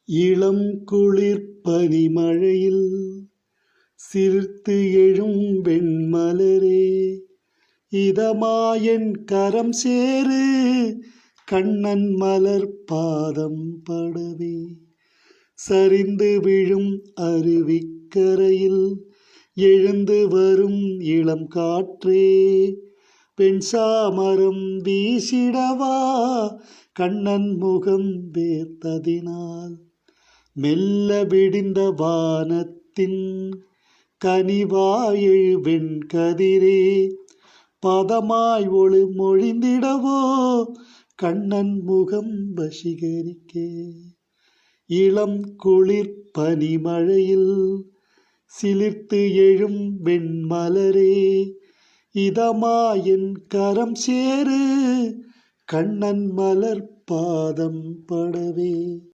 இளம் குளிர் பனிமழையில் சிலிர்த்து எழும் வெண்மலரே, இதமாயன் கரம் சேரு கண்ணன் மலர் பாதம் படவே. சரிந்து விழும் அருவிக்கரையில் எழுந்து வரும் இளம் காற்றே, பெண்சாமரம் வீசிடவா கண்ணன் முகம் வேர்த்ததினால். மெல்ல விடிந்த வானத்தின் கனிவாயெழு வெண்கதிரே, பதமாய் ஒளி மொழிந்திடவோ கண்ணன் முகம் வசீகரிக்க. இளம் குளிர் பனிமழையில் சிலிர்த்து எழும் வெண்மலரே, இதமாயன் கரம் சேரு கண்ணன் மலர் பாதம் படவே.